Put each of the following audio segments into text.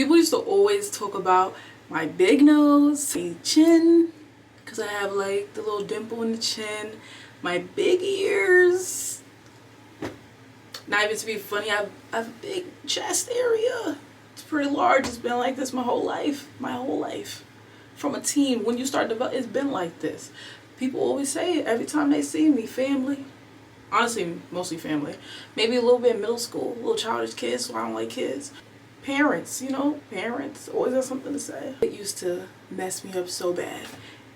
People used to always talk about my big nose, my chin, because I have like the little dimple in the chin, my big ears. Not even to be funny, I have a big chest area. It's pretty large. It's been like this my whole life. My whole life. From a teen, when you start developing, it's been like this. People always say it every time they see me. Family. Honestly, mostly family. Maybe a little bit in middle school. Little childish kids, so I don't like kids. Parents, you know, parents always have something to say. It used to mess me up so bad.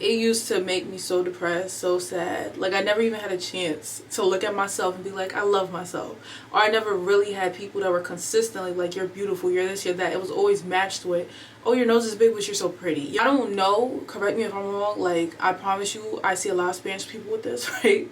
It used to make me so depressed, so sad. Like I never even had a chance to look at myself and be like, I love myself. Or I never really had people that were consistently like, you're beautiful, you're this, you're that. It was always matched with, oh, your nose is big, but you're so pretty. I don't know, correct me if I'm wrong, like I promise you, I see a lot of Spanish people with this, right?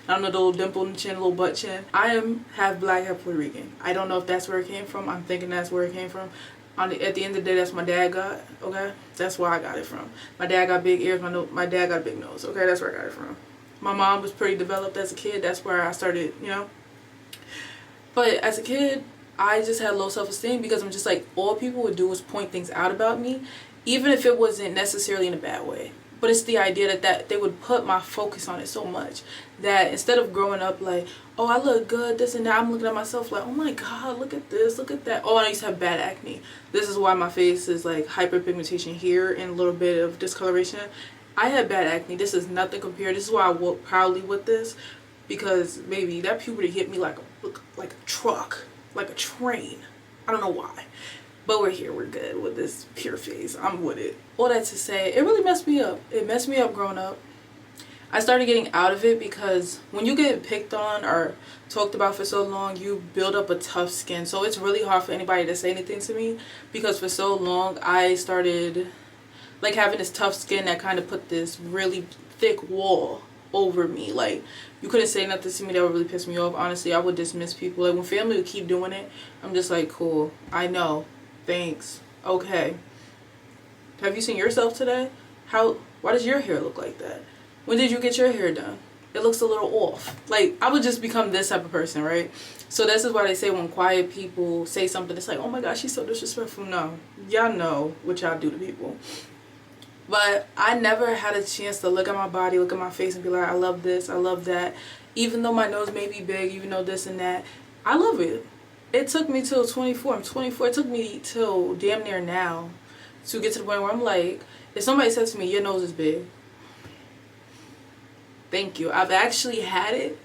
I don't know, the little dimple in the chin, little butt chin. I am half black, half Puerto Rican. I don't know if that's where it came from. I'm thinking that's where it came from. At the end of the day, that's my dad got, okay? That's where I got it from. My dad got big ears, my dad got a big nose, okay? That's where I got it from. My mom was pretty developed as a kid. That's where I started, you know? But as a kid, I just had low self-esteem because I'm just like, all people would do was point things out about me, even if it wasn't necessarily in a bad way. But it's the idea that they would put my focus on it so much that instead of growing up like, oh, I look good, this and that, I'm looking at myself like, oh my God, look at this, look at that. Oh, I used to have bad acne. This is why my face is like hyperpigmentation here and a little bit of discoloration. I had bad acne. This is nothing compared. This is why I walk proudly with this, because baby, that puberty hit me like a truck, like a train. I don't know why. But we're here, we're good with this pure face. I'm with it. All that to say, it really messed me up. It messed me up growing up. I started getting out of it because when you get picked on or talked about for so long, you build up a tough skin. So it's really hard for anybody to say anything to me because for so long I started like having this tough skin that kind of put this really thick wall over me. Like you couldn't say nothing to me that would really piss me off. Honestly, I would dismiss people. Like when family would keep doing it, I'm just like, cool, I know. Thanks. Okay. Have you seen yourself today? Why does your hair look like that? When did you get your hair done? It looks a little off. Like I would just become this type of person, right? So this is why they say when quiet people say something, it's like, oh my gosh, she's so disrespectful. No, y'all know what y'all do to people. But I never had a chance to look at my body, look at my face and be like, I love this, I love that. Even though my nose may be big, even though this and that, I love it. It took me till 24. I'm 24. It took me till damn near now to get to the point where I'm like, if somebody says to me, your nose is big, thank you. I've actually had it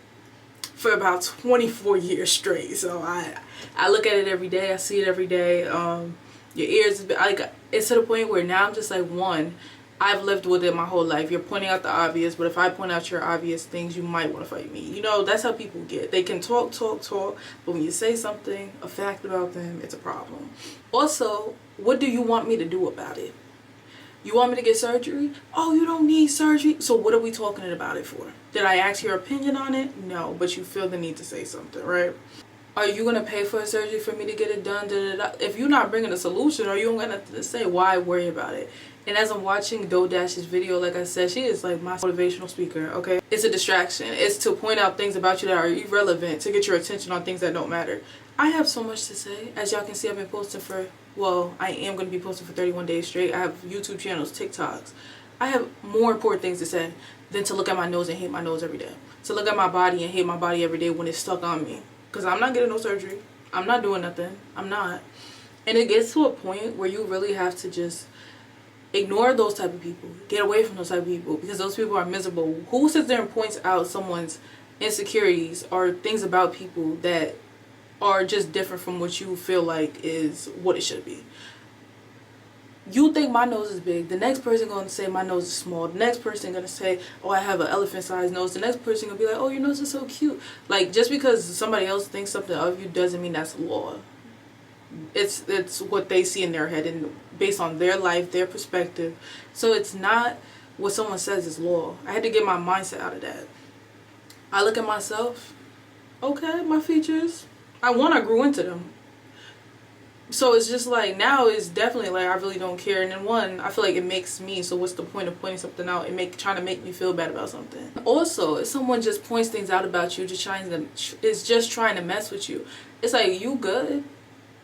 for about 24 years straight. So I look at it every day. I see it every day. Your ears, like, it's to the point where now I'm just like, one, I've lived with it my whole life. You're pointing out the obvious, but if I point out your obvious things, you might want to fight me. You know, that's how people get. They can talk, but when you say something, a fact about them, it's a problem. Also, what do you want me to do about it? You want me to get surgery? Oh, you don't need surgery. So what are we talking about it for? Did I ask your opinion on it? No, but you feel the need to say something, right? Are you going to pay for a surgery for me to get it done? Da, da, da. If you're not bringing a solution, or you don't got nothing to say, why worry about it? And as I'm watching DoDash's video, like I said, she is like my motivational speaker, okay? It's a distraction. It's to point out things about you that are irrelevant, to get your attention on things that don't matter. I have so much to say. As y'all can see, I've been posting for, well, I am going to be posting for 31 days straight. I have YouTube channels, TikToks. I have more important things to say than to look at my nose and hate my nose every day. To look at my body and hate my body every day when it's stuck on me. Because I'm not getting no surgery. I'm not doing nothing. I'm not. And it gets to a point where you really have to just ignore those type of people. Get away from those type of people because those people are miserable. Who sits there and points out someone's insecurities or things about people that are just different from what you feel like is what it should be? You think my nose is big, the next person gonna say my nose is small, the next person gonna say, oh, I have an elephant-sized nose, the next person gonna be like, oh, your nose is so cute. Like, just because somebody else thinks something of you doesn't mean that's law. It's what they see in their head and based on their life, their perspective. So it's not what someone says is law. I had to get my mindset out of that. I look at myself, okay, my features, I grew into them. So it's just like, now it's definitely like I really don't care. And then one, I feel like it makes me, so what's the point of pointing something out and trying to make me feel bad about something? Also, if someone just points things out about you, is just trying to mess with you, it's like, you good?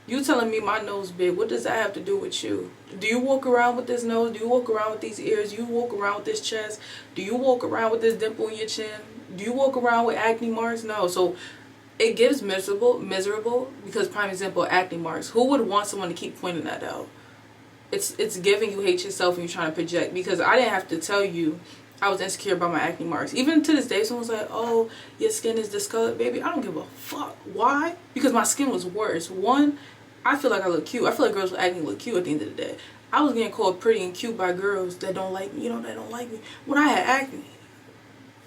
You telling me my nose big, what does that have to do with you? Do you walk around with this nose? Do you walk around with these ears? Do you walk around with this chest? Do you walk around with this dimple in your chin? Do you walk around with acne marks? No. So it gives miserable because, prime example, acne marks. Who would want someone to keep pointing that out? It's giving you hate yourself and you're trying to project, because I didn't have to tell you I was insecure about my acne marks. Even to this day, someone's like, oh, your skin is discolored, baby. I don't give a fuck. Why? Because my skin was worse. One, I feel like I look cute. I feel like girls with acne look cute at the end of the day. I was getting called pretty and cute by girls that don't like me, that don't like me, when I had acne.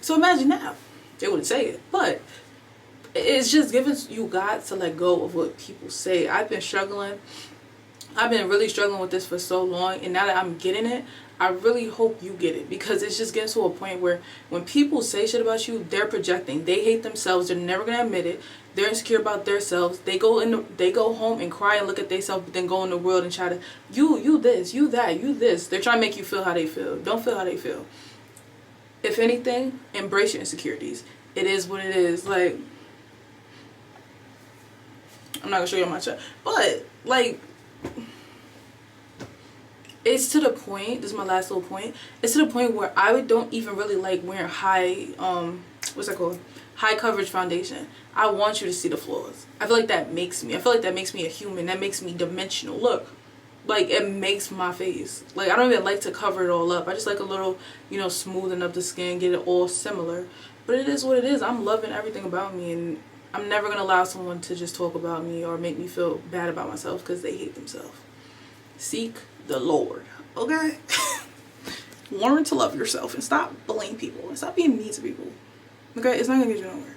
So imagine now. They wouldn't say it. But it's just giving you God to let go of what people say. I've been really struggling with this for so long, and now that I'm getting it, I really hope you get it, because it's just getting to a point where when people say shit about you, they're projecting. They hate themselves. They're never gonna admit it. They're insecure about themselves. They go home and cry and look at themselves, but then go in the world and try to you this, you that, you this. They're trying to make you feel how they feel. Don't feel how they feel. If anything, embrace your insecurities. It is what it is. Like, I'm not gonna show you my chart, but like, it's to the point, this is my last little point, it's to the point where I don't even really like wearing high, what's that called? High coverage foundation. I want you to see the flaws. I feel like that makes me a human. That makes me dimensional. Look, like, it makes my face. Like, I don't even like to cover it all up. I just like a little, smoothing up the skin, get it all similar. But it is what it is. I'm loving everything about me, and I'm never going to allow someone to just talk about me or make me feel bad about myself because they hate themselves. Seek the Lord, okay? Learn to love yourself and stop bullying people and stop being mean to people, okay? It's not gonna get you nowhere.